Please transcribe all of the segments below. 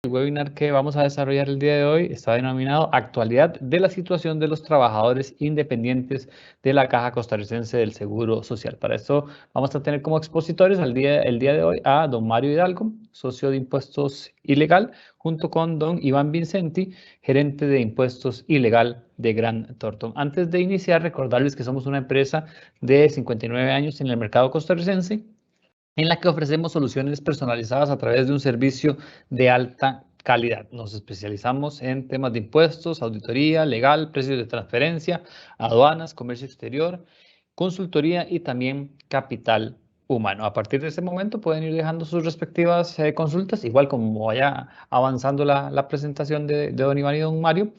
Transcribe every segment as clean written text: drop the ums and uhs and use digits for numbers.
webinar que vamos a desarrollar el día de hoy está denominado Actualidad de la situación de los trabajadores independientes de la Caja Costarricense del Seguro Social. Para esto vamos a tener como expositores el día de hoy a don Mario Hidalgo, socio de impuestos ilegal, junto con don Iván Vincenti, gerente de impuestos ilegal de Grant Thornton. Antes de iniciar, recordarles que somos una empresa de 59 años en el mercado costarricense, en la que ofrecemos soluciones personalizadas a través de un servicio de alta calidad. Nos especializamos en temas de impuestos, auditoría, legal, precios de transferencia, aduanas, comercio exterior, consultoría y también capital humano. A partir de ese momento pueden ir dejando sus respectivas consultas, igual como vaya avanzando la presentación de don Iván y don Mario,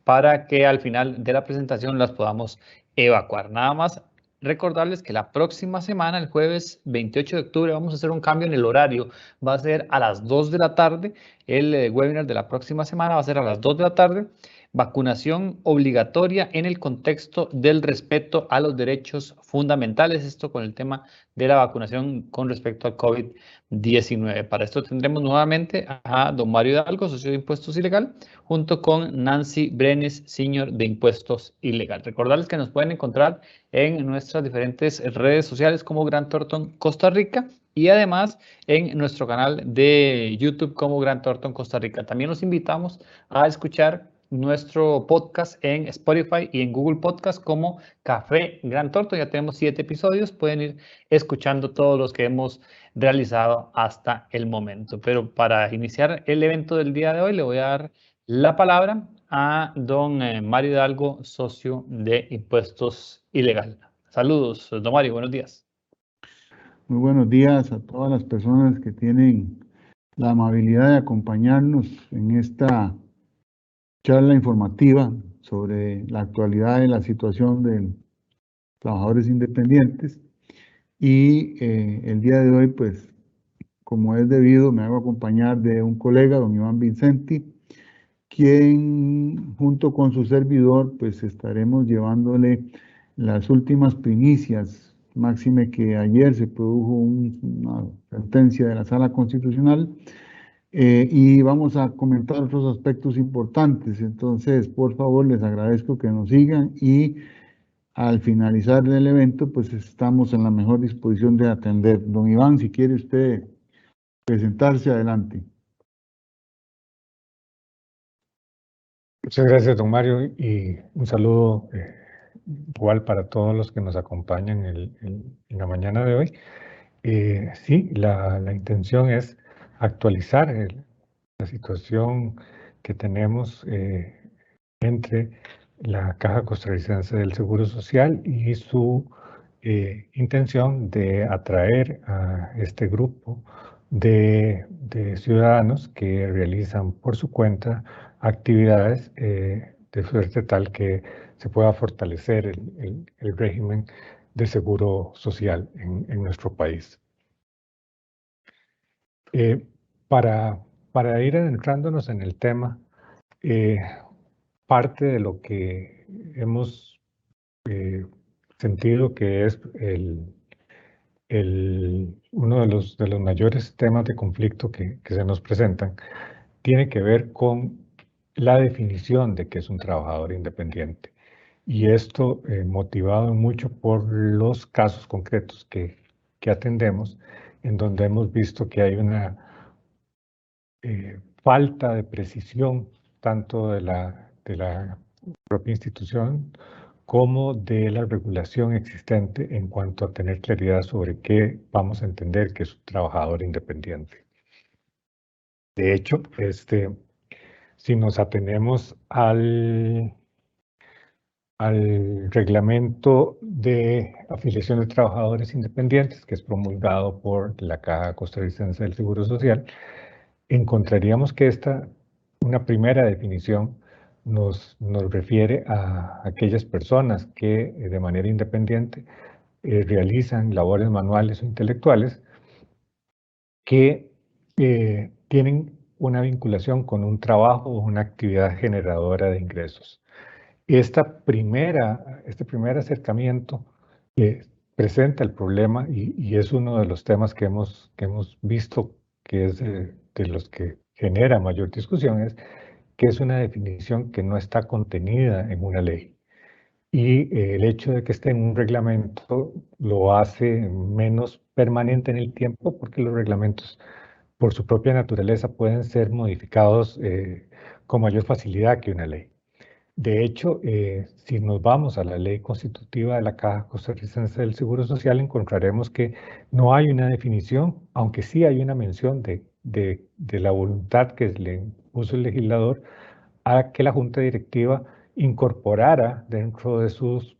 para que al final de la presentación las podamos evacuar. Nada más recordarles que la próxima semana, el jueves 28 de octubre, vamos a hacer un cambio en el horario. Va a ser a las 2 de la tarde. El webinar de la próxima semana va a ser a las 2 de la tarde. Vacunación obligatoria en el contexto del respeto a los derechos fundamentales. Esto con el tema de la vacunación con respecto al COVID-19. Para esto tendremos nuevamente a don Mario Hidalgo, socio de Impuestos Ilegal, junto con Nancy Brenes, señor de Impuestos Ilegal. Recordarles que nos pueden encontrar en nuestras diferentes redes sociales como Grant Thornton Costa Rica y además en nuestro canal de YouTube como Grant Thornton Costa Rica. También los invitamos a escuchar nuestro podcast en Spotify y en Google Podcast como Café Grant Thornton. Ya tenemos 7 episodios, pueden ir escuchando todos los que hemos realizado hasta el momento. Pero para iniciar el evento del día de hoy le voy a dar la palabra a don Mario Hidalgo, socio de Impuestos Ilegal. Saludos, don Mario, buenos días. Muy buenos días a todas las personas que tienen la amabilidad de acompañarnos en esta charla informativa sobre la actualidad de la situación de trabajadores independientes. Y el día de hoy, pues, como es debido, me hago acompañar de un colega, don Iván Vincenti, quien junto con su servidor, pues estaremos llevándole las últimas primicias, máxime que ayer se produjo una sentencia de la Sala Constitucional y vamos a comentar otros aspectos importantes. Entonces, por favor, les agradezco que nos sigan y al finalizar el evento, pues estamos en la mejor disposición de atender. Don Iván, si quiere usted presentarse, adelante. Muchas gracias, don Mario, y un saludo igual para todos los que nos acompañan en la mañana de hoy. Sí, la intención es actualizar la situación que tenemos entre la Caja Costarricense del Seguro Social y su intención de atraer a este grupo de ciudadanos que realizan por su cuenta actividades de suerte tal que se pueda fortalecer el régimen de seguro social en nuestro país. Para ir adentrándonos en el tema, parte de lo que hemos sentido que es uno de los mayores temas de conflicto que se nos presentan, tiene que ver con la definición de qué es un trabajador independiente. Y esto motivado mucho por los casos concretos que atendemos, en donde hemos visto que hay una falta de precisión tanto de la propia institución como de la regulación existente en cuanto a tener claridad sobre qué vamos a entender que es un trabajador independiente. De hecho, si nos atenemos al reglamento de afiliación de trabajadores independientes, que es promulgado por la Caja Costarricense del Seguro Social, encontraríamos que una primera definición nos refiere a aquellas personas que de manera independiente realizan labores manuales o intelectuales que tienen una vinculación con un trabajo o una actividad generadora de ingresos. Este primer acercamiento presenta el problema y es uno de los temas que hemos visto que es de los que genera mayor discusión es que es una definición que no está contenida en una ley. Y el hecho de que esté en un reglamento lo hace menos permanente en el tiempo, porque los reglamentos, por su propia naturaleza, pueden ser modificados con mayor facilidad que una ley. De hecho, si nos vamos a la ley constitutiva de la Caja Costarricense del Seguro Social, encontraremos que no hay una definición, aunque sí hay una mención de la voluntad que le puso el legislador a que la Junta Directiva incorporara dentro de sus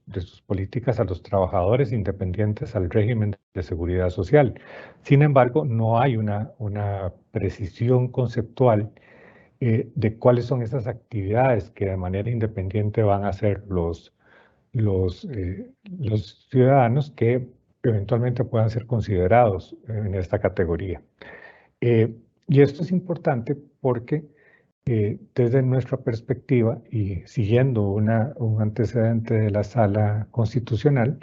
políticas a los trabajadores independientes al régimen de seguridad social. Sin embargo, no hay una precisión conceptual de cuáles son esas actividades que de manera independiente van a hacer los ciudadanos que eventualmente puedan ser considerados en esta categoría. Y esto es importante porque desde nuestra perspectiva y siguiendo un antecedente de la Sala Constitucional,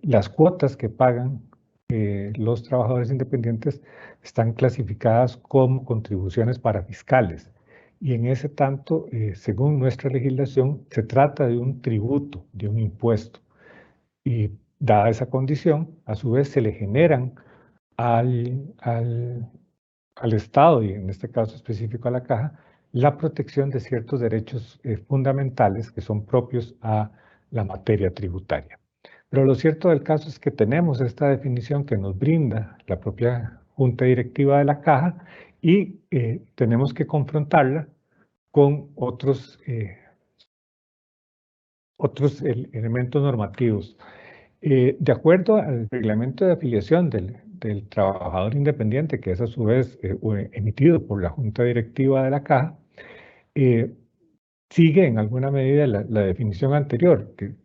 las cuotas que pagan los trabajadores independientes están clasificadas como contribuciones para fiscales. Y en ese tanto, según nuestra legislación, se trata de un tributo, de un impuesto. Y dada esa condición, a su vez se le generan al Estado, y en este caso específico a la Caja, la protección de ciertos derechos fundamentales que son propios a la materia tributaria. Pero lo cierto del caso es que tenemos esta definición que nos brinda la propia Junta Directiva de la Caja y tenemos que confrontarla con otros elementos normativos. De acuerdo al reglamento de afiliación del trabajador independiente, que es a su vez emitido por la Junta Directiva de la Caja, sigue en alguna medida la definición anterior, que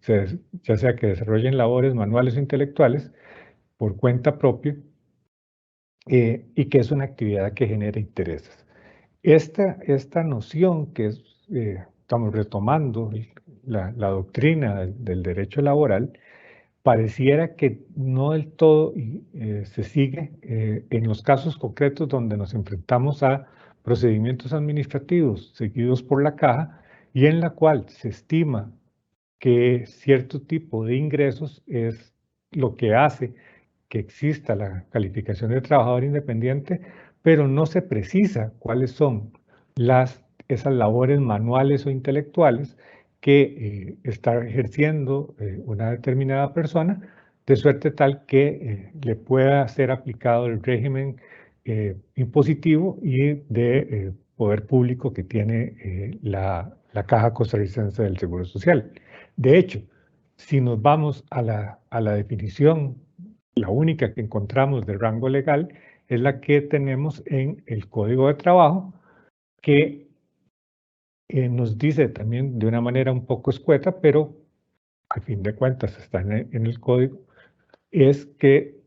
ya sea que desarrollen labores manuales o intelectuales por cuenta propia y que es una actividad que genera intereses. Esta noción que estamos retomando la doctrina del derecho laboral, pareciera que no del todo se sigue en los casos concretos donde nos enfrentamos a procedimientos administrativos seguidos por la Caja y en la cual se estima que cierto tipo de ingresos es lo que hace que exista la calificación de trabajador independiente, pero no se precisa cuáles son esas labores manuales o intelectuales que está ejerciendo una determinada persona, de suerte tal que le pueda ser aplicado el régimen impositivo y de poder público que tiene la Caja Costarricense del Seguro Social. De hecho, si nos vamos a la definición, la única que encontramos del rango legal es la que tenemos en el Código de Trabajo, que nos dice también de una manera un poco escueta, pero a fin de cuentas está en el código, es que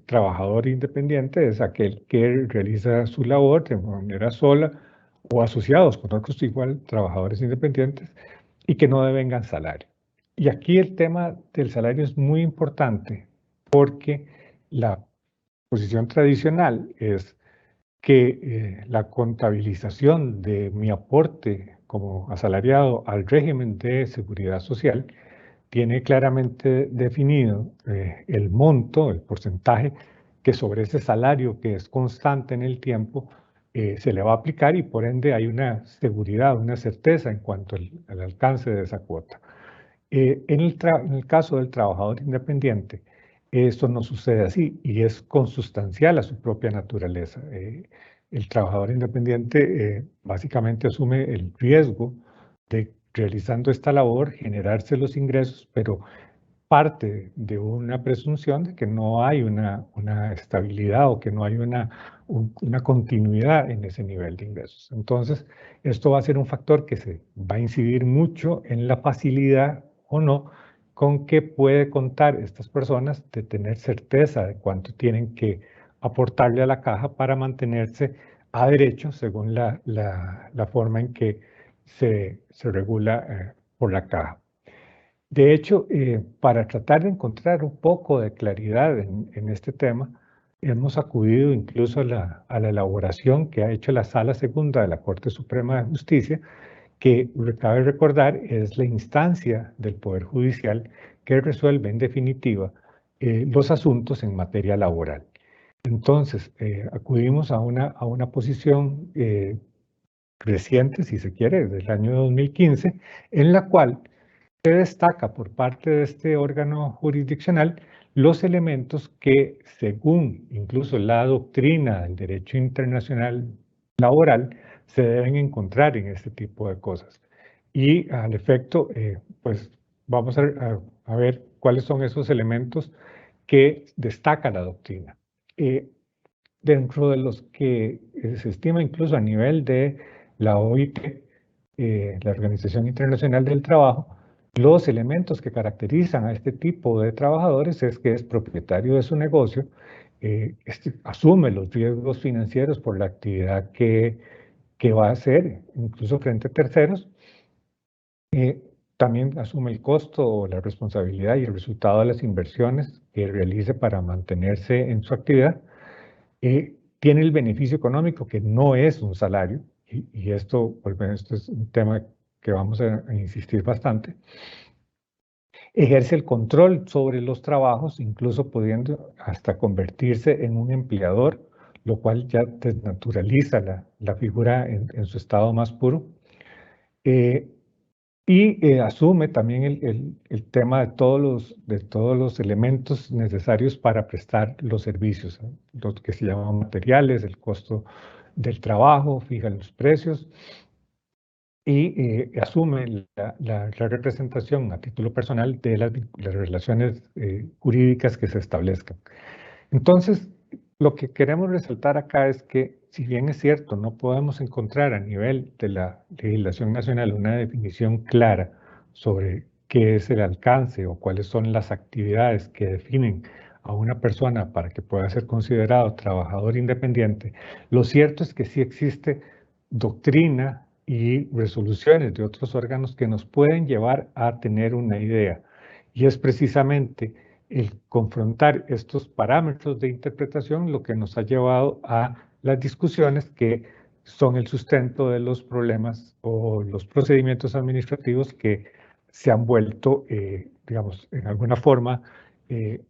trabajador independiente es aquel que realiza su labor de manera sola o asociados con otros igual trabajadores independientes y que no devengan salario. Y aquí el tema del salario es muy importante porque la posición tradicional es que la contabilización de mi aporte como asalariado al régimen de seguridad social tiene claramente definido el monto, el porcentaje que sobre ese salario que es constante en el tiempo se le va a aplicar y por ende hay una seguridad, una certeza en cuanto al alcance de esa cuota. En el caso del trabajador independiente, esto no sucede así y es consustancial a su propia naturaleza. El trabajador independiente básicamente asume el riesgo de, realizando esta labor, generarse los ingresos, pero parte de una presunción de que no hay una estabilidad o que no hay una continuidad en ese nivel de ingresos. Entonces, esto va a ser un factor que se va a incidir mucho en la facilidad o no con que puede contar estas personas de tener certeza de cuánto tienen que aportarle a la caja para mantenerse a derecho según la forma en que se regula por la caja. De hecho, para tratar de encontrar un poco de claridad en este tema, hemos acudido incluso a la elaboración que ha hecho la Sala Segunda de la Corte Suprema de Justicia, que cabe recordar es la instancia del Poder Judicial que resuelve en definitiva los asuntos en materia laboral. Entonces, acudimos a una posición reciente, si se quiere, del año 2015, en la cual se destaca por parte de este órgano jurisdiccional los elementos que, según incluso la doctrina del derecho internacional laboral, se deben encontrar en este tipo de cosas. Y al efecto, pues vamos a ver cuáles son esos elementos que destaca la doctrina. Dentro de los que se estima incluso a nivel de la OIT, la Organización Internacional del Trabajo, los elementos que caracterizan a este tipo de trabajadores es que es propietario de su negocio, asume los riesgos financieros por la actividad que va a hacer, incluso frente a terceros, también asume el costo o la responsabilidad y el resultado de las inversiones que realice para mantenerse en su actividad. Tiene el beneficio económico que no es un salario, y esto es un tema que vamos a insistir bastante. Ejerce el control sobre los trabajos, incluso pudiendo hasta convertirse en un empleador, lo cual ya desnaturaliza la figura en su estado más puro. Y asume también el tema de todos los elementos necesarios para prestar los servicios, ¿no? Los que se llaman materiales, el costo del trabajo, fija los precios y asume la representación a título personal de las relaciones jurídicas que se establezcan. Entonces, lo que queremos resaltar acá es que, si bien es cierto, no podemos encontrar a nivel de la legislación nacional una definición clara sobre qué es el alcance o cuáles son las actividades que definen a una persona para que pueda ser considerado trabajador independiente, lo cierto es que sí existe doctrina y resoluciones de otros órganos que nos pueden llevar a tener una idea. Y es precisamente el confrontar estos parámetros de interpretación lo que nos ha llevado a las discusiones que son el sustento de los problemas o los procedimientos administrativos que se han vuelto, digamos, en alguna forma de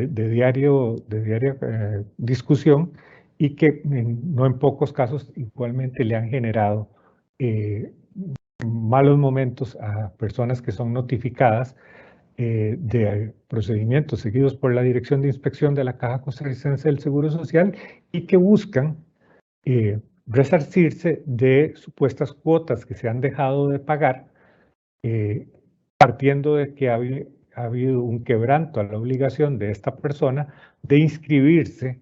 diaria discusión y que no en pocos casos igualmente le han generado malos momentos a personas que son notificadas de procedimientos seguidos por la Dirección de Inspección de la Caja Costarricense del Seguro Social y que buscan resarcirse de supuestas cuotas que se han dejado de pagar, partiendo de que ha habido un quebranto a la obligación de esta persona de inscribirse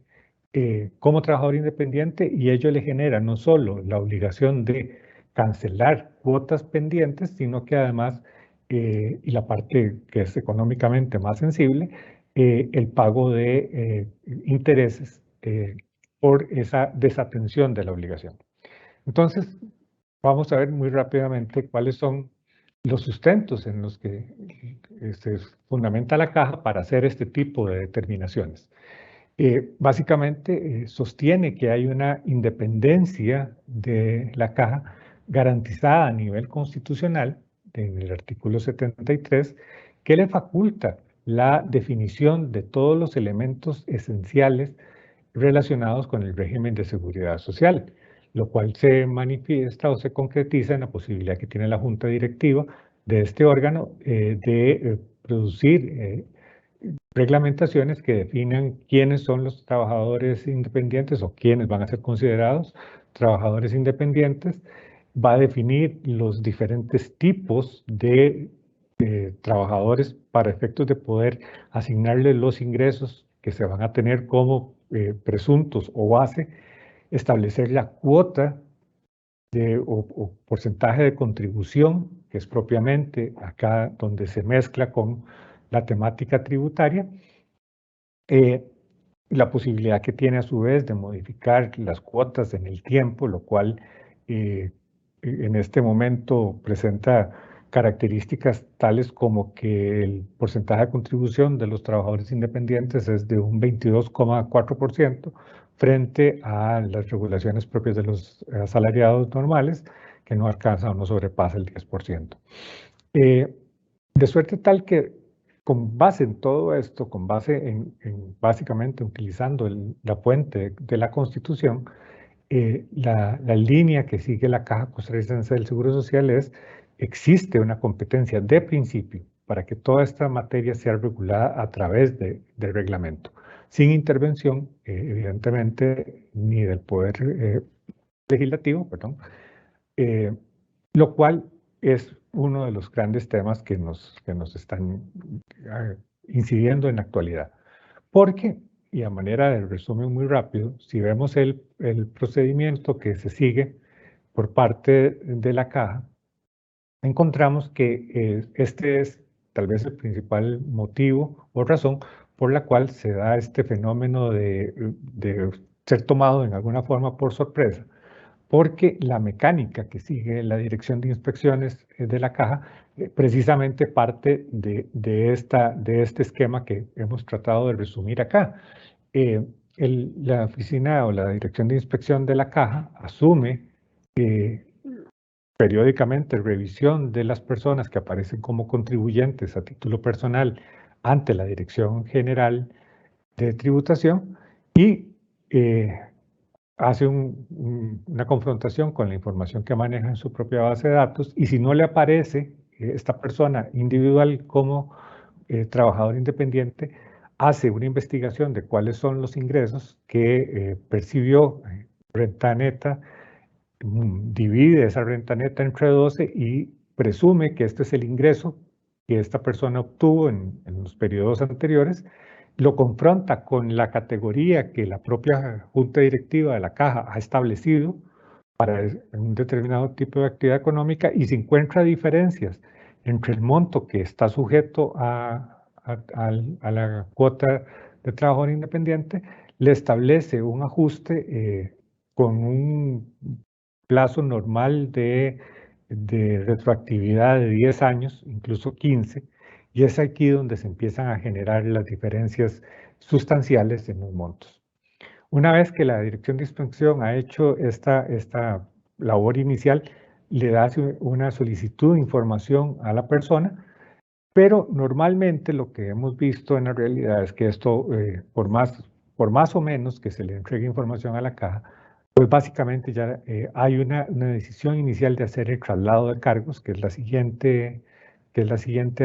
como trabajador independiente, y ello le genera no solo la obligación de cancelar cuotas pendientes, sino que además, y la parte que es económicamente más sensible, el pago de intereses por esa desatención de la obligación. Entonces, vamos a ver muy rápidamente cuáles son los sustentos en los que se fundamenta la Caja para hacer este tipo de determinaciones. Básicamente sostiene que hay una independencia de la Caja garantizada a nivel constitucional en el artículo 73, que le faculta la definición de todos los elementos esenciales relacionados con el régimen de seguridad social, lo cual se manifiesta o se concretiza en la posibilidad que tiene la Junta Directiva de este órgano de producir reglamentaciones que definan quiénes son los trabajadores independientes o quiénes van a ser considerados trabajadores independientes, va a definir los diferentes tipos de trabajadores para efectos de poder asignarles los ingresos que se van a tener como presuntos o base, establecer la cuota o porcentaje de contribución, que es propiamente acá donde se mezcla con la temática tributaria, la posibilidad que tiene a su vez de modificar las cuotas en el tiempo, lo cual en este momento presenta características tales como que el porcentaje de contribución de los trabajadores independientes es de un 22,4% frente a las regulaciones propias de los asalariados normales, que no alcanza o no sobrepasa el 10%. De suerte tal que con base en todo esto, con base en básicamente utilizando la fuente de la Constitución, la línea que sigue la Caja Costarricense del Seguro Social es: existe una competencia de principio para que toda esta materia sea regulada a través del reglamento, sin intervención, evidentemente, ni del Poder Legislativo, perdón, lo cual es uno de los grandes temas que nos están incidiendo en la actualidad. Porque, y a manera de resumen muy rápido, si vemos el procedimiento que se sigue por parte de la Caja, encontramos que este es tal vez el principal motivo o razón por la cual se da este fenómeno de ser tomado en alguna forma por sorpresa, porque la mecánica que sigue la Dirección de Inspecciones de la Caja precisamente parte de este esquema que hemos tratado de resumir acá. La oficina o la Dirección de Inspección de la Caja asume periódicamente revisión de las personas que aparecen como contribuyentes a título personal ante la Dirección General de Tributación y hace una confrontación con la información que maneja en su propia base de datos, y si no le aparece esta persona individual como trabajador independiente, hace una investigación de cuáles son los ingresos que percibió renta neta, divide esa renta neta entre 12 y presume que este es el ingreso que esta persona obtuvo en los periodos anteriores. Lo confronta con la categoría que la propia Junta Directiva de la Caja ha establecido para un determinado tipo de actividad económica, y si encuentra diferencias entre el monto que está sujeto a la cuota de trabajador independiente, le establece un ajuste con un plazo normal de retroactividad de 10 años, incluso 15, y es aquí donde se empiezan a generar las diferencias sustanciales en los montos. Una vez que la Dirección de Inspección ha hecho esta labor inicial, le da una solicitud de información a la persona, pero normalmente lo que hemos visto en la realidad es que esto, por más o menos que se le entregue información a la Caja, pues básicamente ya hay una decisión inicial de hacer el traslado de cargos, que es la siguiente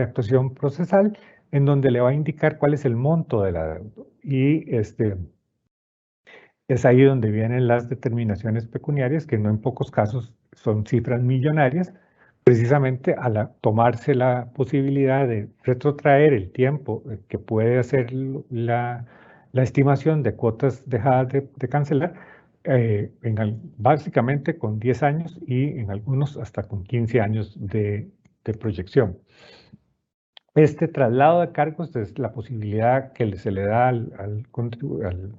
actuación procesal, en donde le va a indicar cuál es el monto de la deuda. Y es ahí donde vienen las determinaciones pecuniarias, que no en pocos casos son cifras millonarias, precisamente al tomarse la posibilidad de retrotraer el tiempo que puede hacer la estimación de cuotas dejadas de cancelar, básicamente con 10 años y en algunos hasta con 15 años de proyección. Este traslado de cargos es la posibilidad que se le da al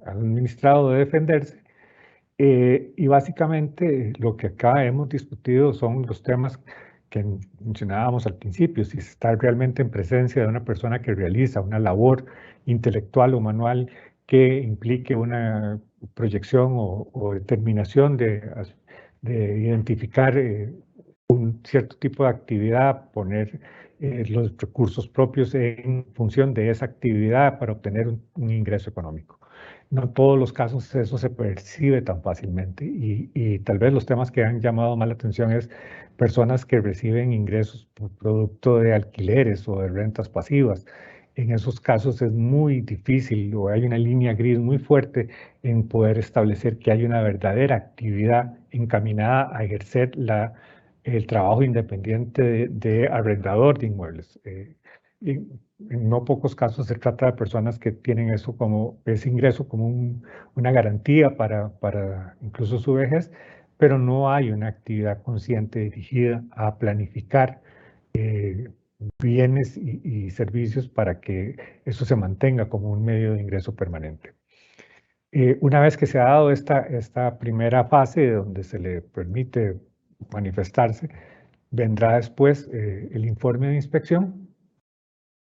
administrado de defenderse, y básicamente lo que acá hemos discutido son los temas que mencionábamos al principio: si se está realmente en presencia de una persona que realiza una labor intelectual o manual que implique una proyección o determinación de identificar un cierto tipo de actividad, poner los recursos propios en función de esa actividad para obtener un ingreso económico. No en todos los casos eso se percibe tan fácilmente, y tal vez los temas que han llamado más la atención es personas que reciben ingresos por producto de alquileres o de rentas pasivas. En esos casos es muy difícil, o hay una línea gris muy fuerte en poder establecer que hay una verdadera actividad encaminada a ejercer el trabajo independiente de arrendador de inmuebles. Y en no pocos casos se trata de personas que tienen ese ingreso como una garantía para incluso su vejez, pero no hay una actividad consciente dirigida a planificar bienes y servicios para que eso se mantenga como un medio de ingreso permanente. Una vez que se ha dado esta primera fase donde se le permite manifestarse, vendrá después el informe de inspección,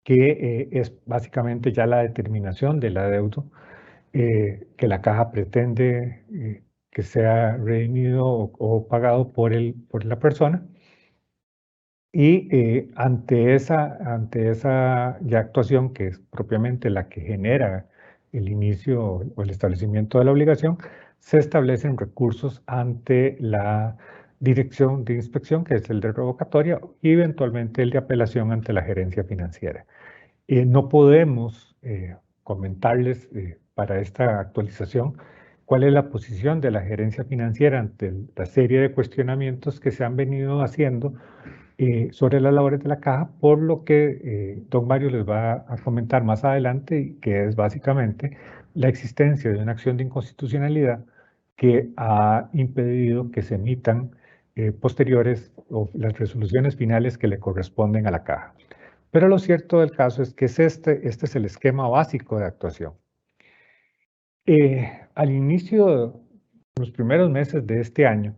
que es básicamente ya la determinación del adeudo que la caja pretende que sea redimido o pagado por la persona. Y ante esa ya actuación, que es propiamente la que genera el inicio o el establecimiento de la obligación, se establecen recursos ante la dirección de inspección, que es el de revocatoria, y eventualmente el de apelación ante la gerencia financiera. No podemos comentarles para esta actualización cuál es la posición de la gerencia financiera ante la serie de cuestionamientos que se han venido haciendo sobre las labores de la caja, por lo que don Mario les va a comentar más adelante, que es básicamente la existencia de una acción de inconstitucionalidad que ha impedido que se emitan posteriores o las resoluciones finales que le corresponden a la caja. Pero lo cierto del caso es que este es el esquema básico de actuación. Al inicio, en los primeros meses de este año,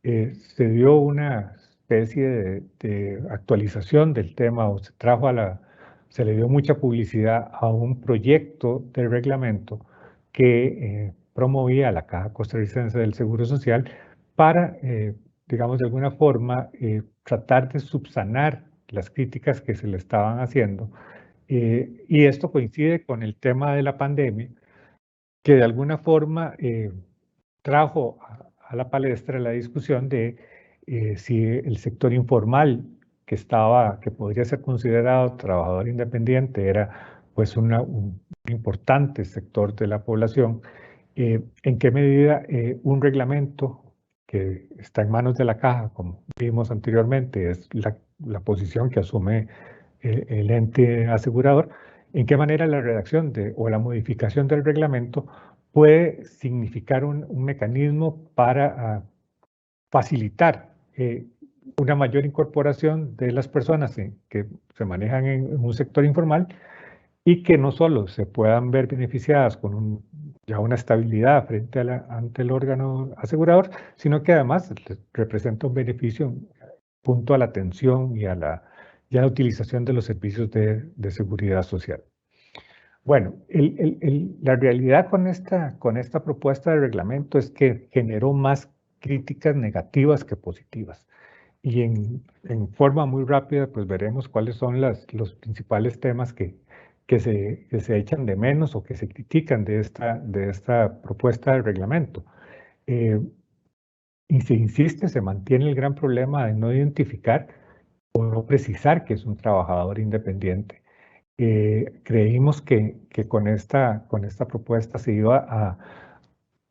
se dio una especie de actualización del tema, o se le dio mucha publicidad a un proyecto de reglamento que promovía la Caja Costarricense del Seguro Social para, digamos, de alguna forma, tratar de subsanar las críticas que se le estaban haciendo. Y esto coincide con el tema de la pandemia, que de alguna forma trajo a la palestra la discusión de si el sector informal que podría ser considerado trabajador independiente era pues un importante sector de la población, en qué medida un reglamento que está en manos de la caja, como vimos anteriormente, es la posición que asume el ente asegurador, en qué manera la redacción o la modificación del reglamento puede significar un mecanismo para facilitar una mayor incorporación de las personas que se manejan en un sector informal, y que no solo se puedan ver beneficiadas con ya una estabilidad ante el órgano asegurador, sino que además representa un beneficio junto a la atención y a la utilización de los servicios de seguridad social. Bueno, la realidad con esta propuesta de reglamento es que generó más críticas negativas que positivas. Y en forma muy rápida, pues veremos cuáles son los principales temas que se echan de menos o que se critican de esta propuesta de reglamento. Y se insiste, se mantiene el gran problema de no identificar o no precisar que es un trabajador independiente. Creímos que con esta propuesta se iba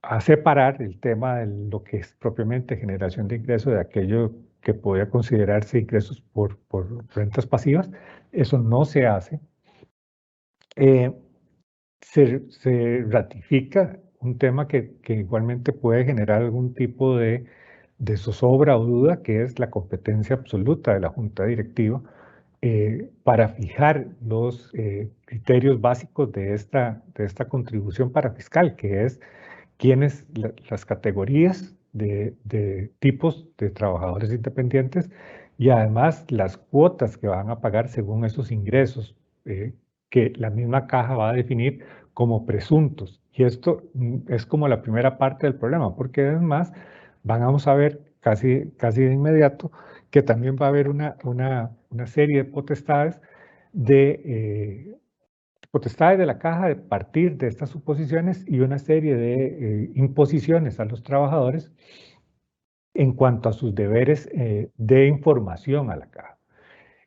a separar el tema de lo que es propiamente generación de ingresos de aquello que podía considerarse ingresos por rentas pasivas. Eso no se hace. Se ratifica un tema que igualmente puede generar algún tipo de zozobra o duda, que es la competencia absoluta de la Junta Directiva para fijar los criterios básicos de esta contribución parafiscal, que es las categorías de tipos de trabajadores independientes y además las cuotas que van a pagar según esos ingresos que la misma caja va a definir como presuntos. Y esto es como la primera parte del problema, porque además vamos a ver casi de inmediato que también va a haber una serie de potestades de la caja de partir de estas suposiciones y una serie de imposiciones a los trabajadores en cuanto a sus deberes de información a la caja.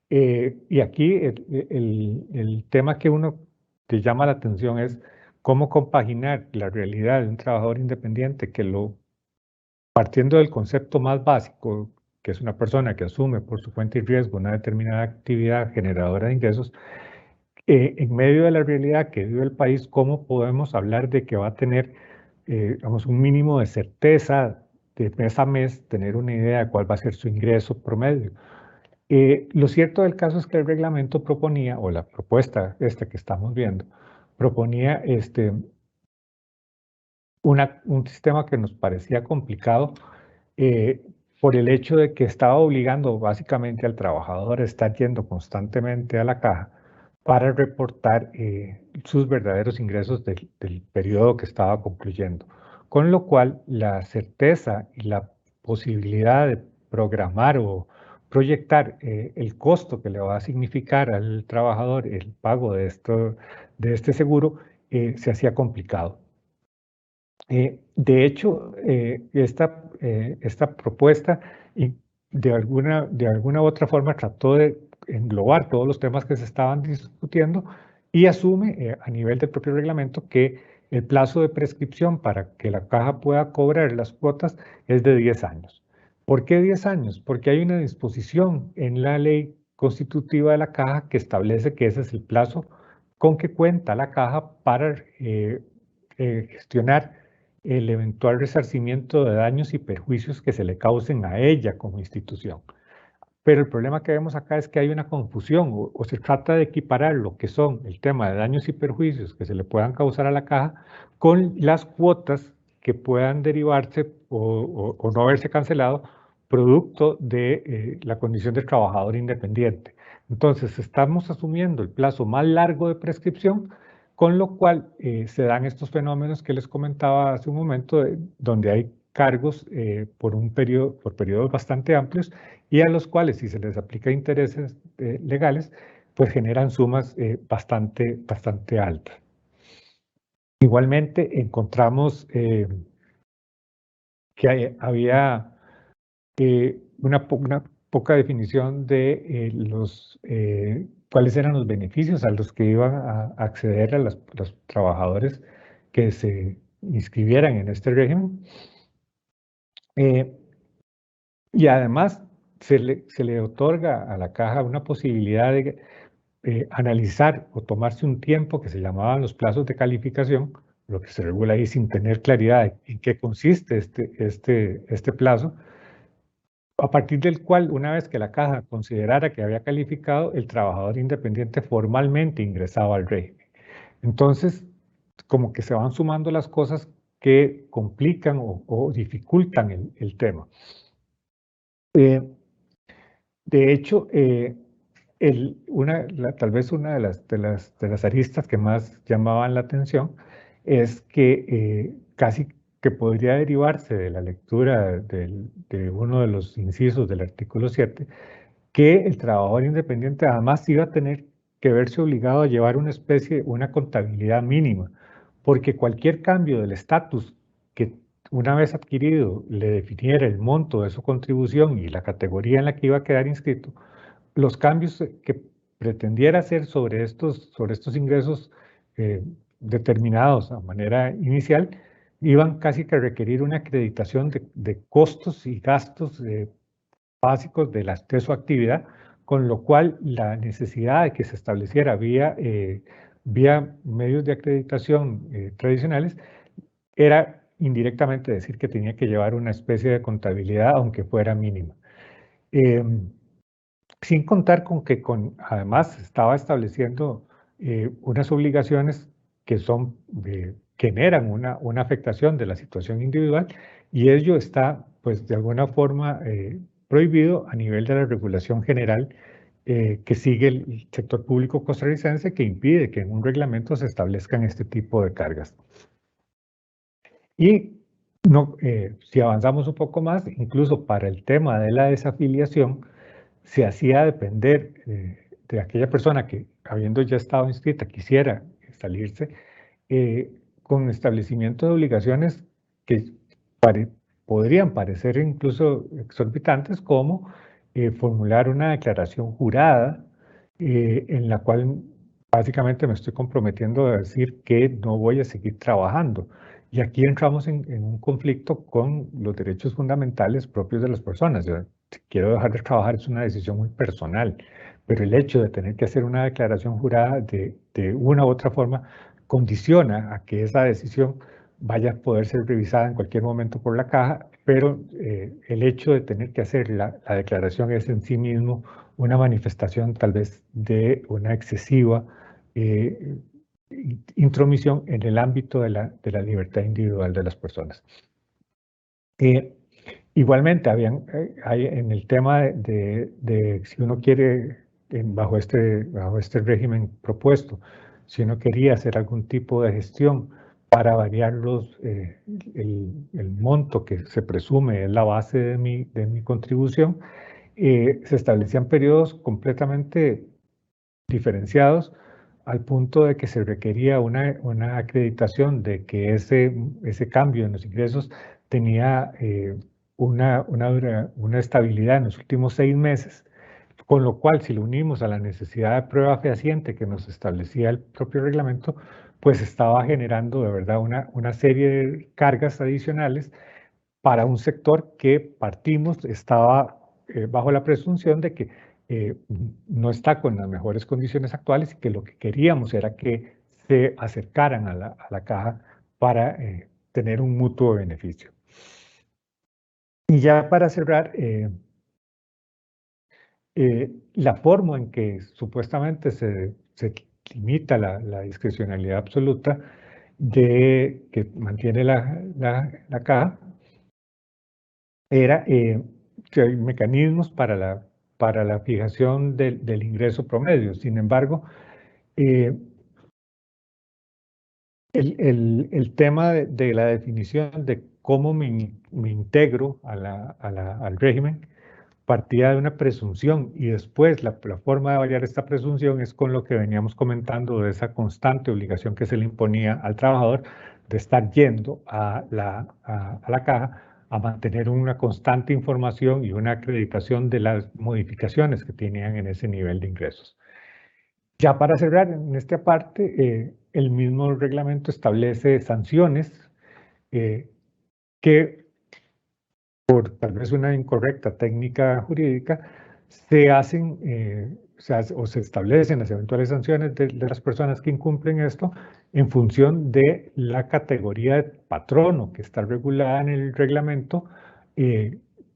Y aquí el tema que uno te llama la atención es cómo compaginar la realidad de un trabajador independiente partiendo del concepto más básico, que es una persona que asume por su cuenta y riesgo una determinada actividad generadora de ingresos, en medio de la realidad que vive el país, ¿cómo podemos hablar de que va a tener, digamos, un mínimo de certeza de mes a mes, tener una idea de cuál va a ser su ingreso promedio? Lo cierto del caso es que el reglamento proponía, o la propuesta que estamos viendo, proponía un sistema que nos parecía complicado, por el hecho de que estaba obligando básicamente al trabajador a estar yendo constantemente a la caja para reportar sus verdaderos ingresos del periodo que estaba concluyendo. Con lo cual, la certeza y la posibilidad de programar o proyectar el costo que le va a significar al trabajador el pago de este seguro se hacía complicado. De hecho, esta propuesta de alguna u otra forma trató de englobar todos los temas que se estaban discutiendo y asume a nivel del propio reglamento que el plazo de prescripción para que la caja pueda cobrar las cuotas es de 10 años. ¿Por qué 10 años? Porque hay una disposición en la ley constitutiva de la caja que establece que ese es el plazo con que cuenta la caja para gestionar el eventual resarcimiento de daños y perjuicios que se le causen a ella como institución. Pero el problema que vemos acá es que hay una confusión o se trata de equiparar lo que son el tema de daños y perjuicios que se le puedan causar a la caja con las cuotas que puedan derivarse o no haberse cancelado producto de la condición de trabajador independiente. Entonces, estamos asumiendo el plazo más largo de prescripción, con lo cual se dan estos fenómenos que les comentaba hace un momento, donde hay cargos por periodos bastante amplios y a los cuales, si se les aplica intereses legales, pues generan sumas bastante altas. Igualmente, encontramos que había una poca definición de cuáles eran los beneficios a los que iban a acceder a los trabajadores que se inscribieran en este régimen. Y además se le otorga a la caja una posibilidad de analizar o tomarse un tiempo que se llamaban los plazos de calificación, lo que se regula ahí sin tener claridad en qué consiste este plazo, a partir del cual, una vez que la caja considerara que había calificado, el trabajador independiente formalmente ingresaba al régimen. Entonces, como que se van sumando las cosas que complican o dificultan el tema. De hecho, tal vez una de las aristas que más llamaban la atención es que casi que podría derivarse de la lectura de uno de los incisos del artículo 7, que el trabajador independiente además iba a tener que verse obligado a llevar una contabilidad mínima, porque cualquier cambio del estatus que una vez adquirido le definiera el monto de su contribución y la categoría en la que iba a quedar inscrito, los cambios que pretendiera hacer sobre estos ingresos determinados a manera inicial iban casi que a requerir una acreditación de costos y gastos básicos de su actividad, con lo cual la necesidad de que se estableciera vía medios de acreditación tradicionales era indirectamente decir que tenía que llevar una especie de contabilidad, aunque fuera mínima. Sin contar con que además estaba estableciendo unas obligaciones que generan una afectación de la situación individual, y ello está, pues, de alguna forma prohibido a nivel de la regulación general que sigue el sector público costarricense, que impide que en un reglamento se establezcan este tipo de cargas. Y si avanzamos un poco más, incluso para el tema de la desafiliación, se hacía depender de aquella persona que, habiendo ya estado inscrita, quisiera salirse, con establecimiento de obligaciones que podrían parecer incluso exorbitantes, como formular una declaración jurada en la cual básicamente me estoy comprometiendo a decir que no voy a seguir trabajando. Y aquí entramos en un conflicto con los derechos fundamentales propios de las personas. Si quiero dejar de trabajar es una decisión muy personal, pero el hecho de tener que hacer una declaración jurada de una u otra forma condiciona a que esa decisión vaya a poder ser revisada en cualquier momento por la caja, pero el hecho de tener que hacer la declaración es en sí mismo una manifestación tal vez de una excesiva intromisión en el ámbito de la libertad individual de las personas. Igualmente, hay en el tema de si uno quiere, bajo este régimen propuesto, si uno quería hacer algún tipo de gestión para variar el monto que se presume es la base de mi contribución, se establecían periodos completamente diferenciados al punto de que se requería una acreditación de que ese cambio en los ingresos tenía una estabilidad en los últimos 6 meses, con lo cual si lo unimos a la necesidad de prueba fehaciente que nos establecía el propio reglamento, pues estaba generando de verdad una serie de cargas adicionales para un sector que estaba bajo la presunción de que no está con las mejores condiciones actuales y que lo que queríamos era que se acercaran a la caja para tener un mutuo beneficio. Y ya para cerrar, la forma en que supuestamente se limita la discrecionalidad absoluta que mantiene la caja era que hay mecanismos para la fijación del ingreso promedio. Sin embargo, eh, el tema de la definición de cómo me integro al régimen partía de una presunción y después la forma de variar esta presunción es con lo que veníamos comentando de esa constante obligación que se le imponía al trabajador de estar yendo a la caja a mantener una constante información y una acreditación de las modificaciones que tenían en ese nivel de ingresos. Ya para cerrar, en esta parte, el mismo reglamento establece sanciones que por tal vez una incorrecta técnica jurídica, se establecen las eventuales sanciones de las personas que incumplen esto en función de la categoría de patrono que está regulada en el reglamento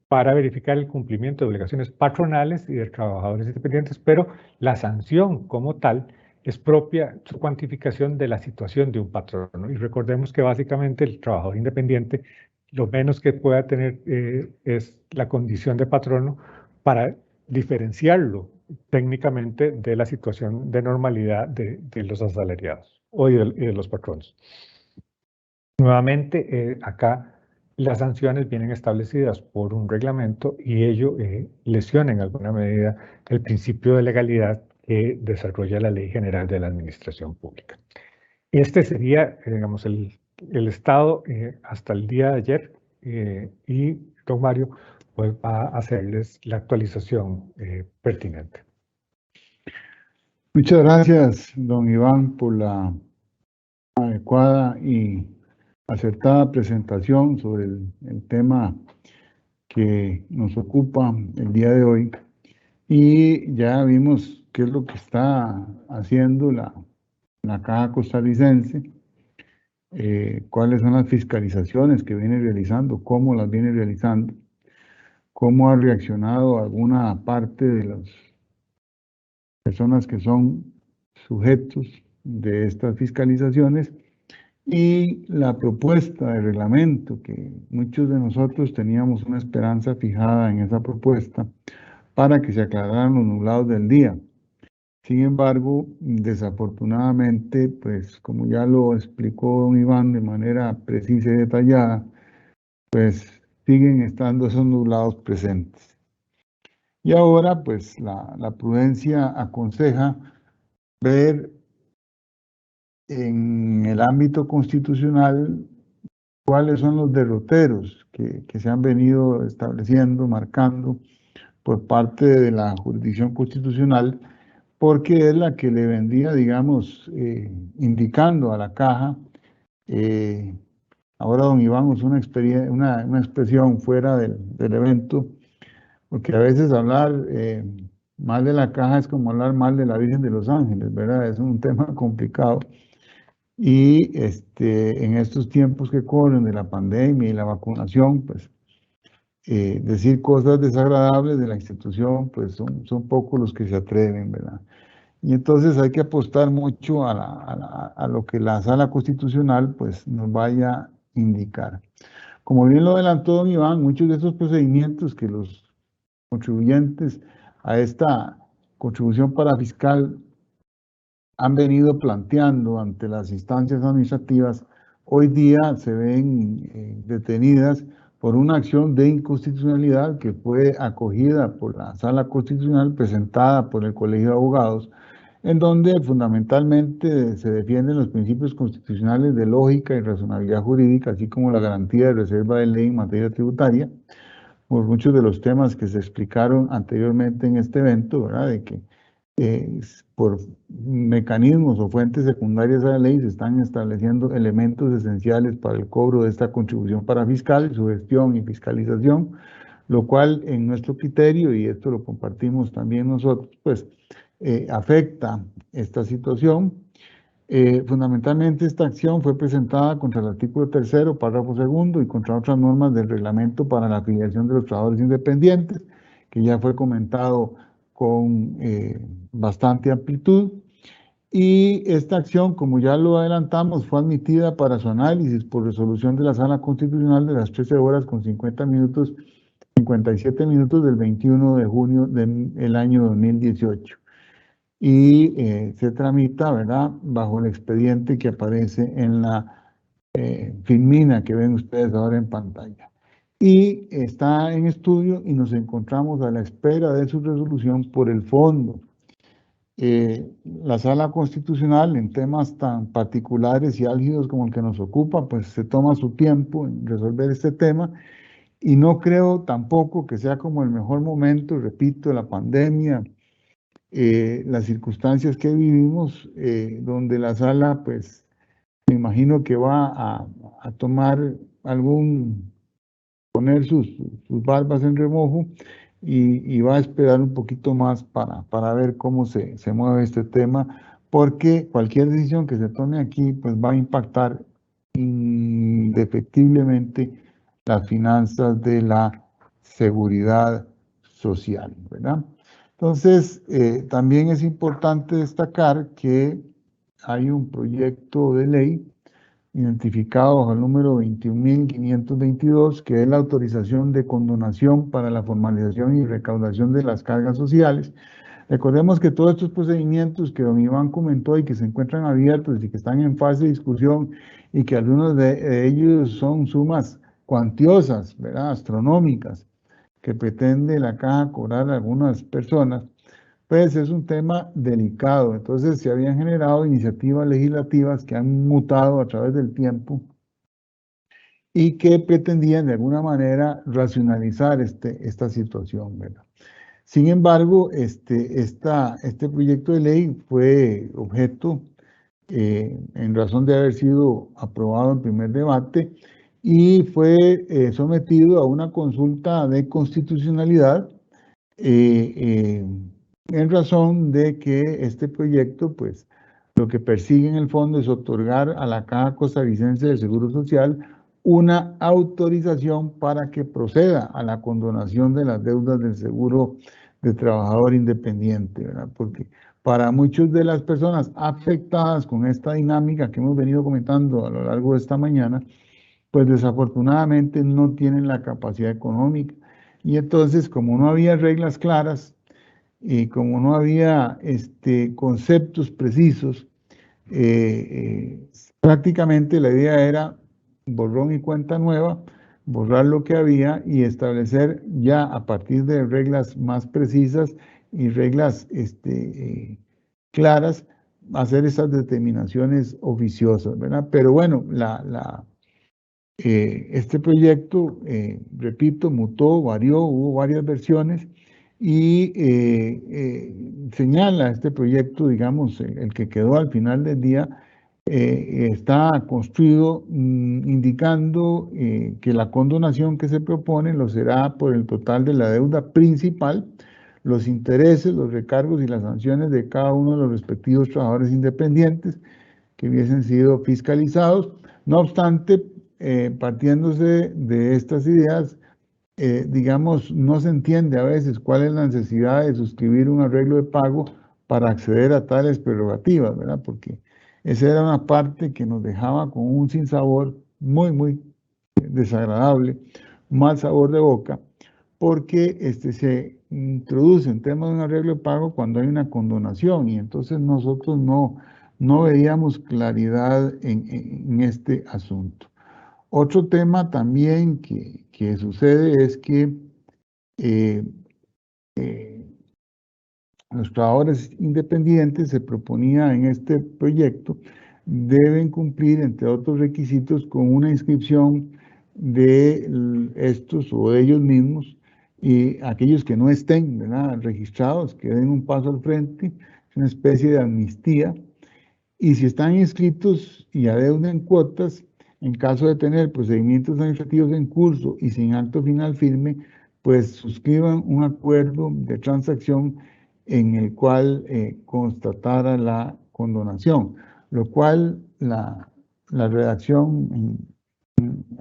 para verificar el cumplimiento de obligaciones patronales y de trabajadores independientes, pero la sanción como tal es propia su cuantificación de la situación de un patrono. Y recordemos que básicamente el trabajador independiente lo menos que pueda tener es la condición de patrono para diferenciarlo técnicamente de la situación de normalidad de los asalariados o y de los patronos. Nuevamente, acá las sanciones vienen establecidas por un reglamento y ello lesiona en alguna medida el principio de legalidad que desarrolla la Ley General de la Administración Pública. Este sería, digamos, el estado hasta el día de ayer y don Mario pues, va a hacerles la actualización pertinente. Muchas gracias, don Iván, por la adecuada y acertada presentación sobre el tema que nos ocupa el día de hoy. Y ya vimos qué es lo que está haciendo la Caja Costarricense, cuáles son las fiscalizaciones que viene realizando, cómo las viene realizando, cómo ha reaccionado alguna parte de las personas que son sujetos de estas fiscalizaciones y la propuesta de reglamento, que muchos de nosotros teníamos una esperanza fijada en esa propuesta para que se aclararan los nublados del día. Sin embargo, desafortunadamente, pues como ya lo explicó don Iván de manera precisa y detallada, pues siguen estando esos nublados presentes. Y ahora, pues la prudencia aconseja ver en el ámbito constitucional cuáles son los derroteros que se han venido estableciendo, marcando por parte de la jurisdicción constitucional, porque es la que le vendría, digamos, indicando a la caja. Ahora don Iván usó una expresión fuera del evento, porque a veces hablar mal de la caja es como hablar mal de la Virgen de los Ángeles, ¿verdad? Es un tema complicado. Y en estos tiempos que corren de la pandemia y la vacunación, pues decir cosas desagradables de la institución, pues son pocos los que se atreven, ¿verdad? Y entonces hay que apostar mucho a lo que la Sala Constitucional pues nos vaya a indicar. Como bien lo adelantó don Iván, muchos de esos procedimientos que los contribuyentes a esta contribución parafiscal han venido planteando ante las instancias administrativas, hoy día se ven detenidas por una acción de inconstitucionalidad que fue acogida por la Sala Constitucional, presentada por el Colegio de Abogados, en donde fundamentalmente se defienden los principios constitucionales de lógica y razonabilidad jurídica, así como la garantía de reserva de ley en materia tributaria, por muchos de los temas que se explicaron anteriormente en este evento, ¿verdad? De que por mecanismos o fuentes secundarias a la ley se están estableciendo elementos esenciales para el cobro de esta contribución parafiscal, su gestión y fiscalización, lo cual en nuestro criterio, y esto lo compartimos también nosotros, pues afecta esta situación. Fundamentalmente esta acción fue presentada contra el artículo 3º, párrafo 2º y contra otras normas del reglamento para la afiliación de los trabajadores independientes, que ya fue comentado con bastante amplitud. Y esta acción, como ya lo adelantamos, fue admitida para su análisis por resolución de la Sala Constitucional de las 13 horas con 57 minutos del 21 de junio del año 2018. Y se tramita, ¿verdad?, bajo el expediente que aparece en la filmina que ven ustedes ahora en pantalla. Y está en estudio y nos encontramos a la espera de su resolución por el fondo. La Sala Constitucional, en temas tan particulares y álgidos como el que nos ocupa, pues se toma su tiempo en resolver este tema, y no creo tampoco que sea como el mejor momento, repito, la pandemia, las circunstancias que vivimos, donde la Sala, pues, me imagino que va a tomar poner sus barbas en remojo y va a esperar un poquito más para ver cómo se mueve este tema, porque cualquier decisión que se tome aquí, pues va a impactar indefectiblemente las finanzas de la seguridad social, ¿verdad? Entonces, también es importante destacar que hay un proyecto de ley identificado bajo el número 21.522, que es la autorización de condonación para la formalización y recaudación de las cargas sociales. Recordemos que todos estos procedimientos que don Iván comentó y que se encuentran abiertos y que están en fase de discusión y que algunos de ellos son sumas cuantiosas, ¿verdad?, astronómicas, que pretende la caja cobrar a algunas personas, pues es un tema delicado. Entonces se habían generado iniciativas legislativas que han mutado a través del tiempo y que pretendían de alguna manera racionalizar esta situación, ¿verdad? Sin embargo, este proyecto de ley fue objeto, en razón de haber sido aprobado en primer debate, y fue sometido a una consulta de constitucionalidad, en razón de que este proyecto, pues, lo que persigue en el fondo es otorgar a la Caja Costarricense del Seguro Social una autorización para que proceda a la condonación de las deudas del seguro de trabajador independiente, ¿verdad? Porque para muchas de las personas afectadas con esta dinámica que hemos venido comentando a lo largo de esta mañana, pues desafortunadamente no tienen la capacidad económica. Y entonces, como no había reglas claras, y como no había conceptos precisos, prácticamente la idea era borrón y cuenta nueva, borrar lo que había y establecer ya a partir de reglas más precisas y reglas claras, hacer esas determinaciones oficiosas, ¿verdad? Pero bueno, este proyecto, repito, mutó, varió, hubo varias versiones, y señala este proyecto, digamos, el que quedó al final del día, está construido indicando que la condonación que se propone lo será por el total de la deuda principal, los intereses, los recargos y las sanciones de cada uno de los respectivos trabajadores independientes que hubiesen sido fiscalizados. No obstante, partiéndose de estas ideas, digamos, no se entiende a veces cuál es la necesidad de suscribir un arreglo de pago para acceder a tales prerrogativas, ¿verdad? Porque esa era una parte que nos dejaba con un sinsabor muy desagradable, mal sabor de boca, porque se introduce en temas de un arreglo de pago cuando hay una condonación y entonces nosotros no veíamos claridad en este asunto. Otro tema también que sucede es que los trabajadores independientes, se proponía en este proyecto, deben cumplir, entre otros requisitos, con una inscripción de estos o de ellos mismos, y aquellos que no estén, ¿verdad?, registrados, que den un paso al frente, es una especie de amnistía, y si están inscritos y adeudan cuotas, en caso de tener procedimientos administrativos en curso y sin acto final firme, pues suscriban un acuerdo de transacción en el cual constatara la condonación, lo cual la redacción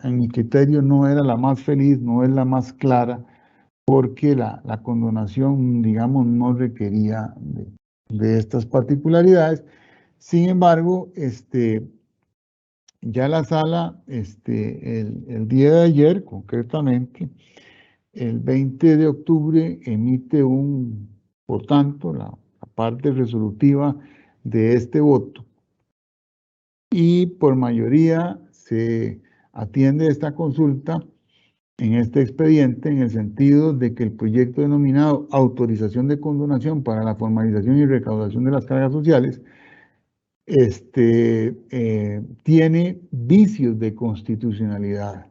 en mi criterio no era la más feliz, no es la más clara, porque la condonación, digamos, no requería de estas particularidades. Sin embargo, ya la sala, el día de ayer, concretamente, el 20 de octubre, emite por tanto, la parte resolutiva de este voto. Y por mayoría se atiende esta consulta en este expediente en el sentido de que el proyecto denominado Autorización de Condonación para la formalización y recaudación de las cargas sociales tiene vicios de constitucionalidad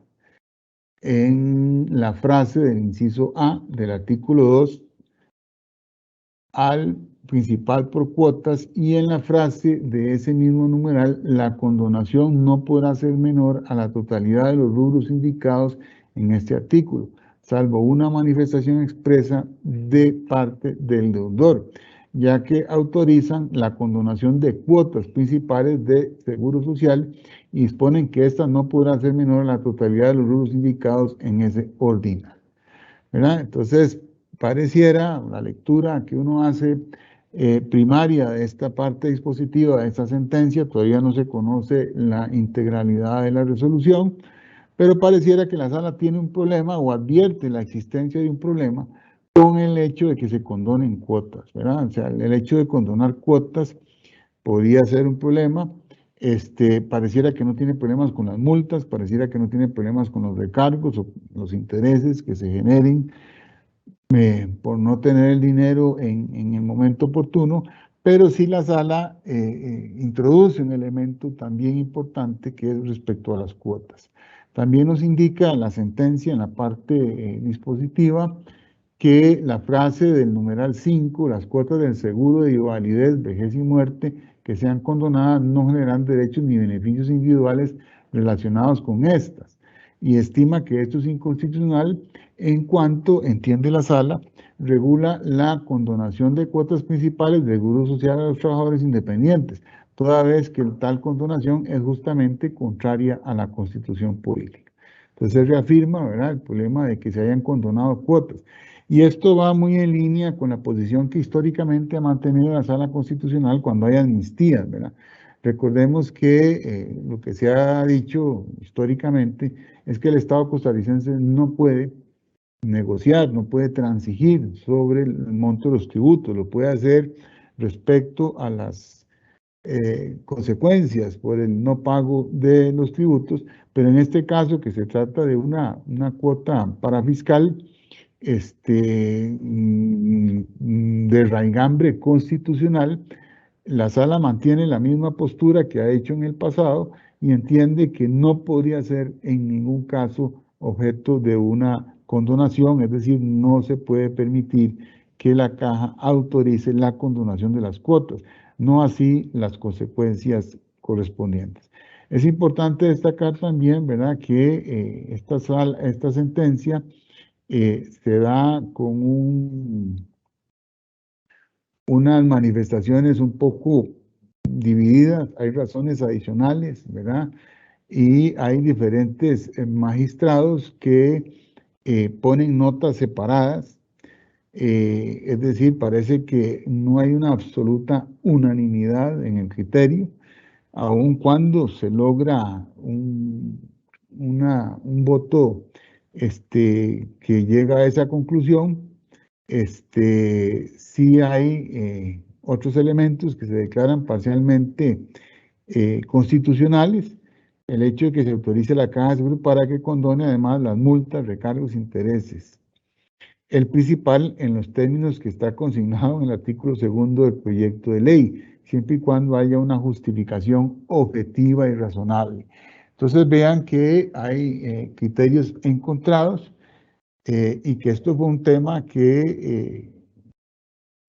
en la frase del inciso A del artículo 2 al principal por cuotas, y en la frase de ese mismo numeral, la condonación no podrá ser menor a la totalidad de los rubros indicados en este artículo, salvo una manifestación expresa de parte del deudor, ya que autorizan la condonación de cuotas principales de Seguro Social y disponen que ésta no podrá ser menor a la totalidad de los rubros indicados en ese ordinal, ¿verdad? Entonces, pareciera la lectura que uno hace primaria de esta parte dispositiva de esta sentencia, todavía no se conoce la integralidad de la resolución, pero pareciera que la sala tiene un problema o advierte la existencia de un problema con el hecho de que se condonen cuotas, ¿verdad? O sea, el hecho de condonar cuotas podría ser un problema. Pareciera que no tiene problemas con las multas, pareciera que no tiene problemas con los recargos o los intereses que se generen por no tener el dinero en el momento oportuno, pero sí la sala introduce un elemento también importante que es respecto a las cuotas. También nos indica la sentencia en la parte dispositiva que la frase del numeral 5, las cuotas del seguro de invalidez, vejez y muerte que sean condonadas no generan derechos ni beneficios individuales relacionados con estas, y estima que esto es inconstitucional en cuanto, entiende la sala, regula la condonación de cuotas principales del Seguro Social a los trabajadores independientes, toda vez que tal condonación es justamente contraria a la Constitución política. Entonces se reafirma, ¿verdad?, el problema de que se hayan condonado cuotas. Y esto va muy en línea con la posición que históricamente ha mantenido la Sala Constitucional cuando hay amnistías, ¿verdad? Recordemos que lo que se ha dicho históricamente es que el Estado costarricense no puede negociar, no puede transigir sobre el monto de los tributos, lo puede hacer respecto a las consecuencias por el no pago de los tributos, pero en este caso que se trata de una cuota parafiscal de raigambre constitucional, la sala mantiene la misma postura que ha hecho en el pasado y entiende que no podría ser en ningún caso objeto de una condonación, es decir, no se puede permitir que la caja autorice la condonación de las cuotas, no así las consecuencias correspondientes. Es importante destacar también, ¿verdad?, que esta sentencia se da con unas manifestaciones un poco divididas, hay razones adicionales, ¿verdad? Y hay diferentes magistrados que ponen notas separadas, es decir, parece que no hay una absoluta unanimidad en el criterio, aun cuando se logra un voto que llega a esa conclusión. Sí hay otros elementos que se declaran parcialmente constitucionales. El hecho de que se autorice la Caja de Seguro para que condone además las multas, recargos, intereses. El principal en los términos que está consignado en el artículo 2 del proyecto de ley, siempre y cuando haya una justificación objetiva y razonable. Entonces vean que hay criterios encontrados y que esto fue un tema que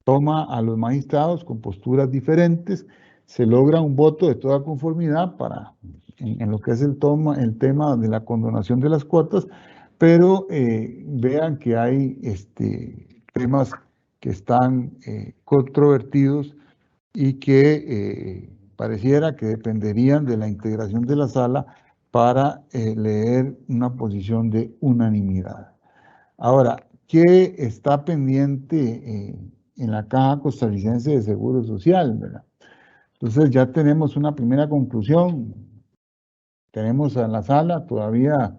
toma a los magistrados con posturas diferentes, se logra un voto de toda conformidad en lo que es el tema de la condonación de las cuotas, pero vean que hay temas que están controvertidos y que pareciera que dependerían de la integración de la sala para leer una posición de unanimidad. Ahora, ¿qué está pendiente en la Caja Costarricense de Seguro Social, ¿verdad? Entonces ya tenemos una primera conclusión. Tenemos a la sala todavía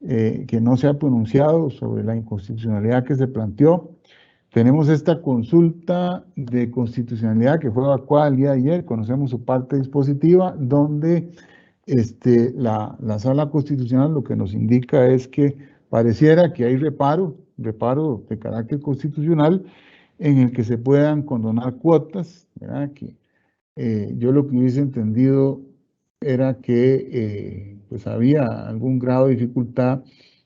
que no se ha pronunciado sobre la inconstitucionalidad que se planteó. Tenemos esta consulta de constitucionalidad que fue evacuada el día de ayer, conocemos su parte dispositiva, donde la sala constitucional lo que nos indica es que pareciera que hay reparo de carácter constitucional en el que se puedan condonar cuotas, ¿verdad? Que yo lo que hubiese entendido era que pues había algún grado de dificultad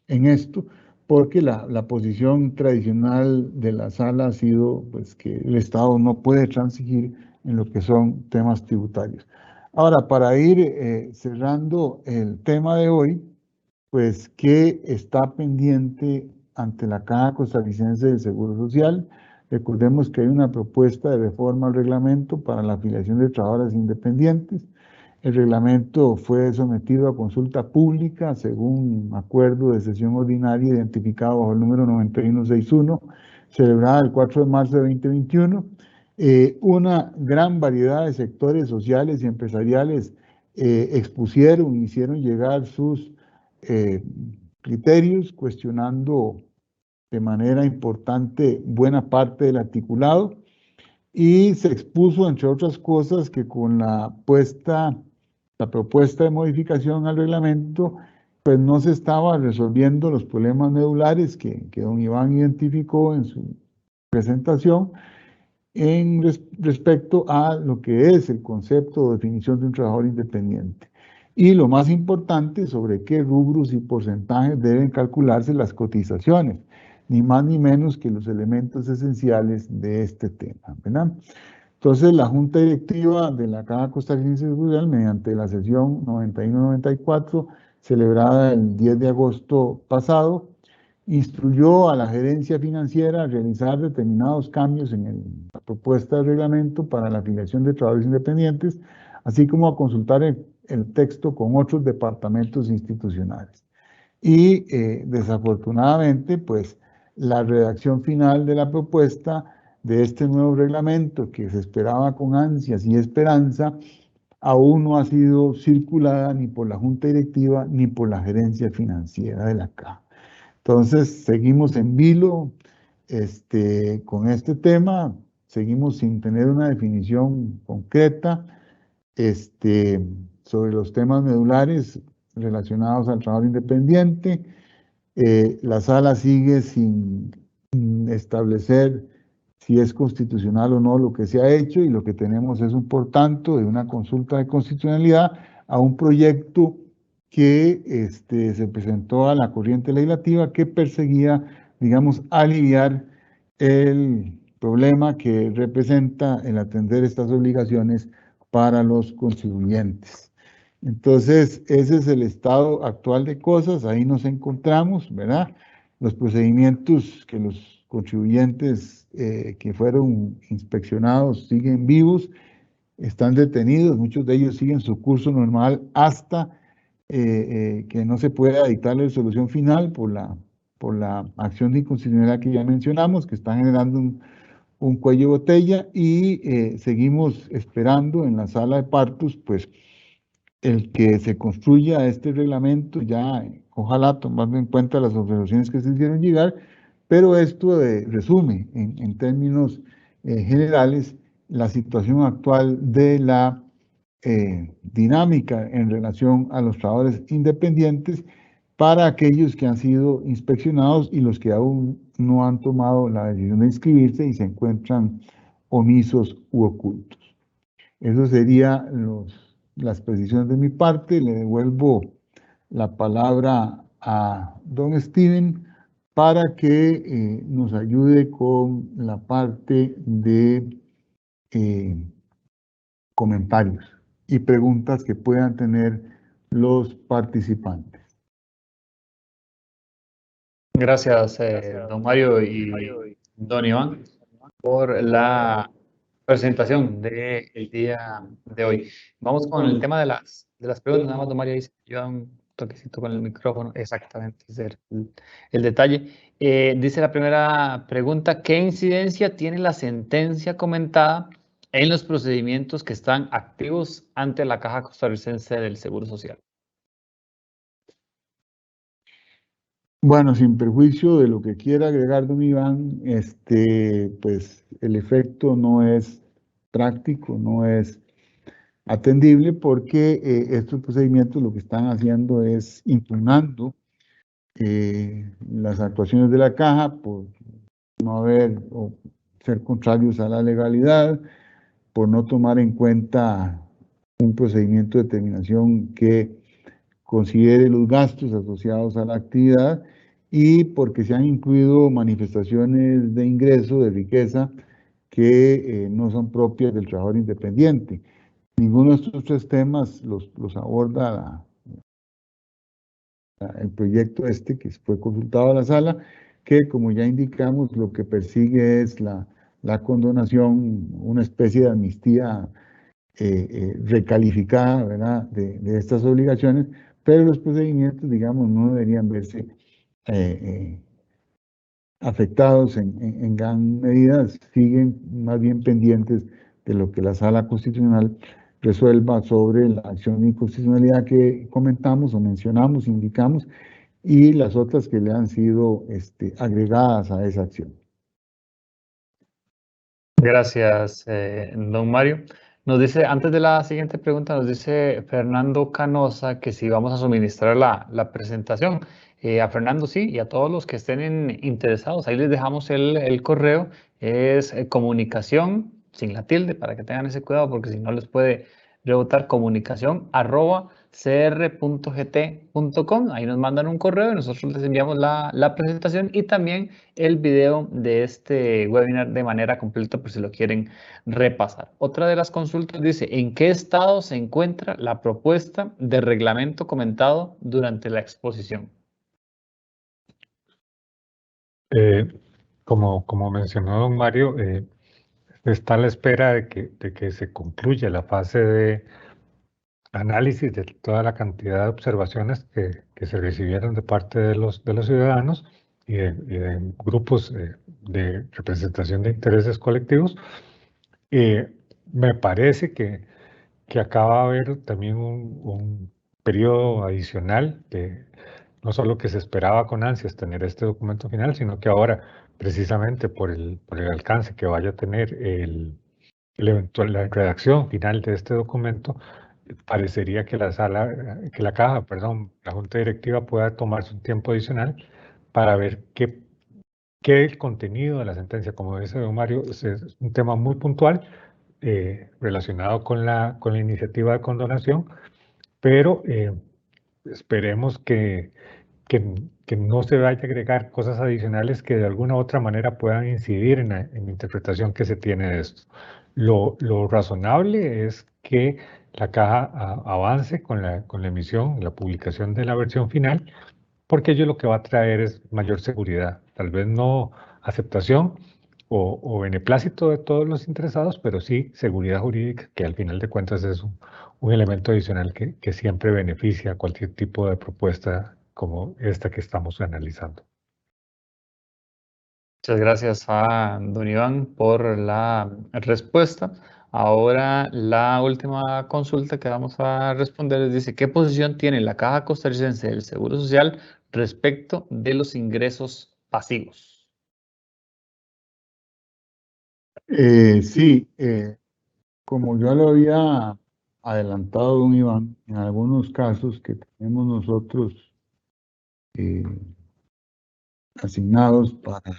en esto, porque la posición tradicional de la sala ha sido pues, que el Estado no puede transigir en lo que son temas tributarios. Ahora, para ir cerrando el tema de hoy, pues, ¿qué está pendiente ante la Caja Costarricense del Seguro Social? Recordemos que hay una propuesta de reforma al reglamento para la afiliación de trabajadores independientes. El reglamento fue sometido a consulta pública según acuerdo de sesión ordinaria identificado bajo el número 9161, celebrada el 4 de marzo de 2021. Una gran variedad de sectores sociales y empresariales expusieron, hicieron llegar sus criterios, cuestionando de manera importante buena parte del articulado, y se expuso, entre otras cosas, que con la propuesta de modificación al reglamento, pues no se estaba resolviendo los problemas medulares que don Iván identificó en su presentación respecto a lo que es el concepto o definición de un trabajador independiente. Y lo más importante, sobre qué rubros y porcentajes deben calcularse las cotizaciones, ni más ni menos que los elementos esenciales de este tema, ¿verdad? Entonces, la Junta Directiva de la Caja Costarricense de Seguridad, mediante la sesión 91-94, celebrada el 10 de agosto pasado, instruyó a la gerencia financiera a realizar determinados cambios en la propuesta de reglamento para la afiliación de trabajadores independientes, así como a consultar el texto con otros departamentos institucionales. Y desafortunadamente, pues la redacción final de la propuesta de este nuevo reglamento, que se esperaba con ansias y esperanza, aún no ha sido circulada ni por la Junta Directiva ni por la gerencia financiera de la Caja. Entonces, seguimos en vilo con este tema, seguimos sin tener una definición concreta sobre los temas medulares relacionados al trabajo independiente. La sala sigue sin establecer si es constitucional o no lo que se ha hecho, y lo que tenemos es un por tanto de una consulta de constitucionalidad a un proyecto que se presentó a la corriente legislativa que perseguía, digamos, aliviar el problema que representa el atender estas obligaciones para los contribuyentes. Entonces, ese es el estado actual de cosas, ahí nos encontramos, ¿verdad? Los procedimientos que los contribuyentes que fueron inspeccionados siguen vivos, están detenidos, muchos de ellos siguen su curso normal hasta que no se pueda dictarle solución final por la acción de inconstitucionalidad que ya mencionamos, que está generando un cuello de botella, y seguimos esperando en la sala de partos, pues, el que se construya este reglamento, ya ojalá tomando en cuenta las observaciones que se hicieron llegar, pero esto resume en términos generales la situación actual de la dinámica en relación a los trabajadores independientes para aquellos que han sido inspeccionados y los que aún no han tomado la decisión de inscribirse y se encuentran omisos u ocultos. Eso sería las precisiones de mi parte. Le devuelvo la palabra a don Steven para que nos ayude con la parte de comentarios y preguntas que puedan tener los participantes. Gracias, don Mario y don Iván, por la presentación del día de hoy. Vamos con el tema de las preguntas. Nada más, don Mario, ahí se lleva un toquecito con el micrófono. Exactamente, ese es el detalle. Dice la primera pregunta: ¿qué incidencia tiene la sentencia comentada en los procedimientos que están activos ante la Caja Costarricense del Seguro Social? Bueno, sin perjuicio de lo que quiera agregar don Iván, pues el efecto no es práctico, no es atendible, porque estos procedimientos lo que están haciendo es impugnando las actuaciones de la Caja por no haber o ser contrarios a la legalidad, por no tomar en cuenta un procedimiento de determinación que considere los gastos asociados a la actividad y porque se han incluido manifestaciones de ingreso, de riqueza, que no son propias del trabajador independiente. Ninguno de estos tres temas los aborda el proyecto que fue consultado a la sala, que como ya indicamos, lo que persigue es la condonación, una especie de amnistía recalificada, ¿verdad?, de estas obligaciones, pero los procedimientos, digamos, no deberían verse afectados en gran medida, siguen más bien pendientes de lo que la Sala Constitucional resuelva sobre la acción de inconstitucionalidad que comentamos o mencionamos, indicamos, y las otras que le han sido agregadas a esa acción. Gracias, don Mario. Nos dice, antes de la siguiente pregunta, nos dice Fernando Canosa que si vamos a suministrar la presentación. A Fernando sí, y a todos los que estén interesados, ahí les dejamos el correo. Es comunicación, sin la tilde, para que tengan ese cuidado, porque si no les puede rebotar, comunicación@cr.gt.com. Ahí nos mandan un correo y nosotros les enviamos la presentación y también el video de este webinar de manera completa por si lo quieren repasar. Otra de las consultas dice: ¿en qué estado se encuentra la propuesta de reglamento comentado durante la exposición? Como mencionó don Mario, está a la espera de que se concluya la fase de análisis de toda la cantidad de observaciones que se recibieron de parte de los ciudadanos y de grupos de representación de intereses colectivos. Me parece que acaba de haber también un periodo adicional de no solo que se esperaba con ansias tener este documento final, sino que ahora, precisamente por el alcance que vaya a tener la redacción final de este documento, parecería que la caja, perdón, la junta directiva pueda tomarse un tiempo adicional para ver qué el contenido de la sentencia, como dice don Mario, es un tema muy puntual relacionado con la iniciativa de condonación, pero esperemos que no se vaya a agregar cosas adicionales que de alguna u otra manera puedan incidir en la interpretación que se tiene de esto. Lo razonable es que la caja avance con la emisión, la publicación de la versión final, porque ello lo que va a traer es mayor seguridad, tal vez no aceptación o beneplácito de todos los interesados, pero sí seguridad jurídica, que al final de cuentas es un elemento adicional que siempre beneficia a cualquier tipo de propuesta como esta que estamos analizando. Muchas gracias a don Iván por la respuesta. Ahora la última consulta que vamos a responder es, dice, ¿qué posición tiene la Caja Costarricense del Seguro Social respecto de los ingresos pasivos? Sí, como yo lo había adelantado, don Iván, en algunos casos que tenemos nosotros eh, asignados para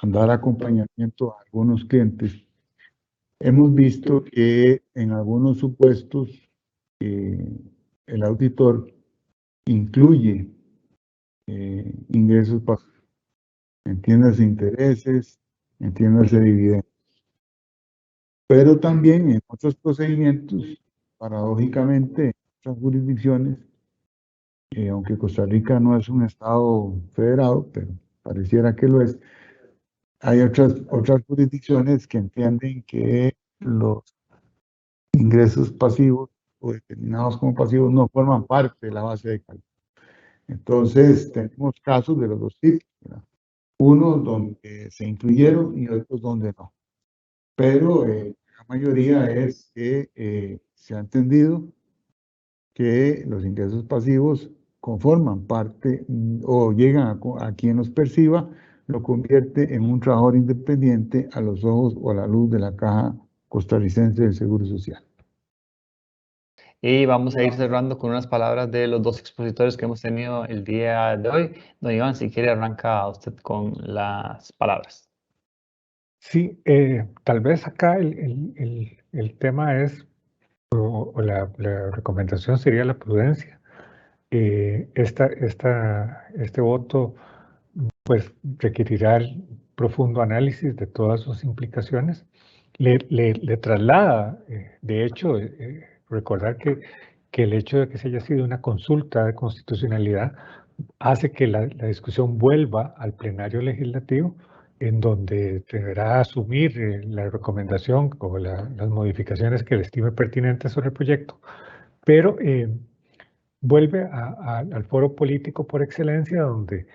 dar acompañamiento a algunos clientes, hemos visto que en algunos supuestos el auditor incluye ingresos pasivos, entiéndase intereses, entiéndase dividendos. Pero también en otros procedimientos, paradójicamente, en otras jurisdicciones, aunque Costa Rica no es un estado federado, pero pareciera que lo es, hay otras jurisdicciones que entienden que los ingresos pasivos o determinados como pasivos no forman parte de la base de cálculo. Entonces, tenemos casos de los dos tipos, ¿verdad? Unos donde se incluyeron y otros donde no. Pero la mayoría es que se ha entendido que los ingresos pasivos conforman parte o llegan a quien los perciba, lo convierte en un trabajador independiente a los ojos o a la luz de la Caja Costarricense del Seguro Social. Y vamos a ir cerrando con unas palabras de los dos expositores que hemos tenido el día de hoy. Don Iván, si quiere, arranca usted con las palabras. Sí, tal vez acá el tema es, o la recomendación sería la prudencia. Este voto pues requerirá el profundo análisis de todas sus implicaciones. Le traslada, de hecho, recordar que el hecho de que se haya sido una consulta de constitucionalidad hace que la discusión vuelva al plenario legislativo, en donde deberá asumir la recomendación o las modificaciones que le estime pertinentes sobre el proyecto, pero vuelve al foro político por excelencia, donde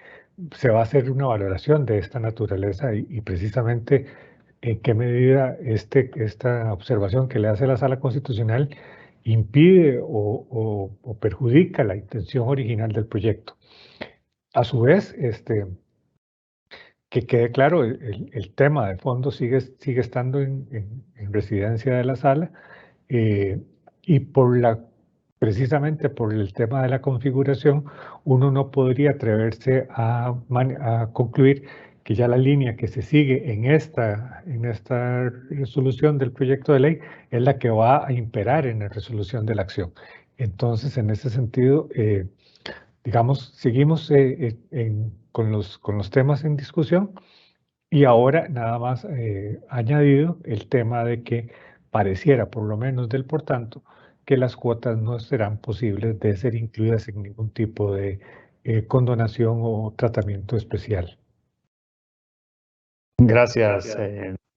se va a hacer una valoración de esta naturaleza y precisamente en qué medida esta observación que le hace la Sala Constitucional impide o perjudica la intención original del proyecto. A su vez, que quede claro, el tema de fondo sigue estando en residencia de la Sala, y precisamente por el tema de la configuración, uno no podría atreverse a concluir que ya la línea que se sigue en esta resolución del proyecto de ley es la que va a imperar en la resolución de la acción. Entonces, en ese sentido, digamos, seguimos con los temas en discusión, y ahora nada más añadido el tema de que pareciera, por lo menos del por tanto, que las cuotas no serán posibles de ser incluidas en ningún tipo de condonación o tratamiento especial. Gracias,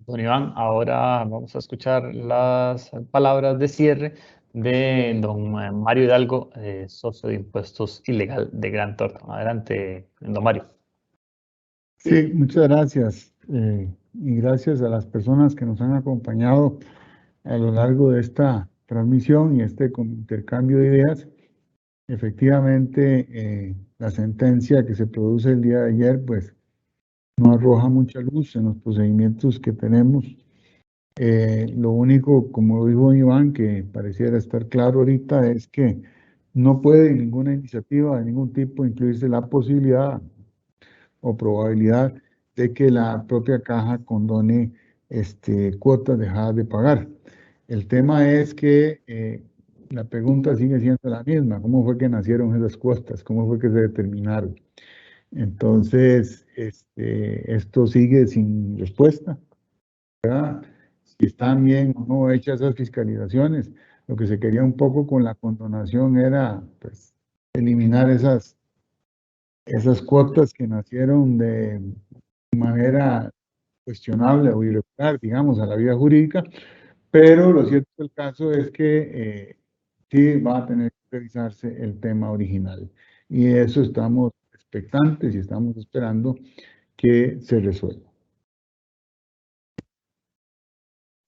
don Iván. Ahora vamos a escuchar las palabras de cierre de don Mario Hidalgo, socio de impuestos ilegal de Gran Thornton. Adelante, don Mario. Sí, muchas gracias. Y gracias a las personas que nos han acompañado a lo largo de esta transmisión y este intercambio de ideas. Efectivamente, la sentencia que se produce el día de ayer, pues, no arroja mucha luz en los procedimientos que tenemos. Lo único, como dijo Iván, que pareciera estar claro ahorita, es que no puede en ninguna iniciativa de ningún tipo incluirse la posibilidad o probabilidad de que la propia caja condone cuotas dejadas de pagar. El tema es que la pregunta sigue siendo la misma: ¿cómo fue que nacieron esas cuotas? ¿Cómo fue que se determinaron? Entonces, esto sigue sin respuesta, ¿verdad? Si están bien o no hechas esas fiscalizaciones. Lo que se quería un poco con la condonación era, pues, eliminar esas cuotas que nacieron de manera cuestionable o irregular, digamos, a la vida jurídica, pero lo cierto del caso es que sí va a tener que revisarse el tema original. Y eso estamos expectantes y estamos esperando que se resuelva.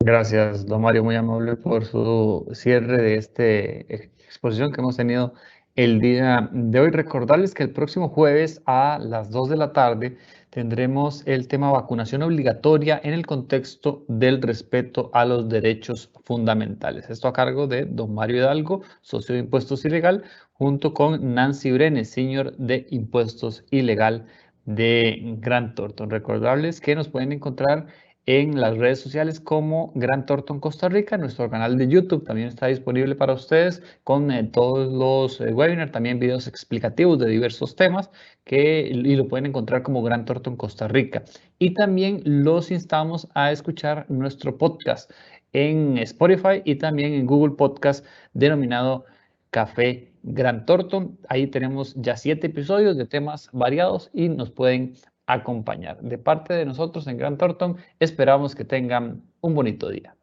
Gracias, don Mario, muy amable por su cierre de esta exposición que hemos tenido el día de hoy. Recordarles que el próximo jueves a las 2 de la tarde tendremos el tema vacunación obligatoria en el contexto del respeto a los derechos fundamentales. Esto a cargo de don Mario Hidalgo, socio de Impuestos Ilegal, junto con Nancy Brenes, señor de Impuestos Ilegal de Grant Thornton. Recordarles que nos pueden encontrar en las redes sociales como Grant Thornton Costa Rica. Nuestro canal de YouTube también está disponible para ustedes con todos los webinars, también videos explicativos de diversos temas y lo pueden encontrar como Grant Thornton Costa Rica. Y también los instamos a escuchar nuestro podcast en Spotify y también en Google Podcast denominado Café Grant Thornton. Ahí tenemos ya 7 episodios de temas variados y nos pueden acompañar. De parte de nosotros en Grant Thornton, esperamos que tengan un bonito día.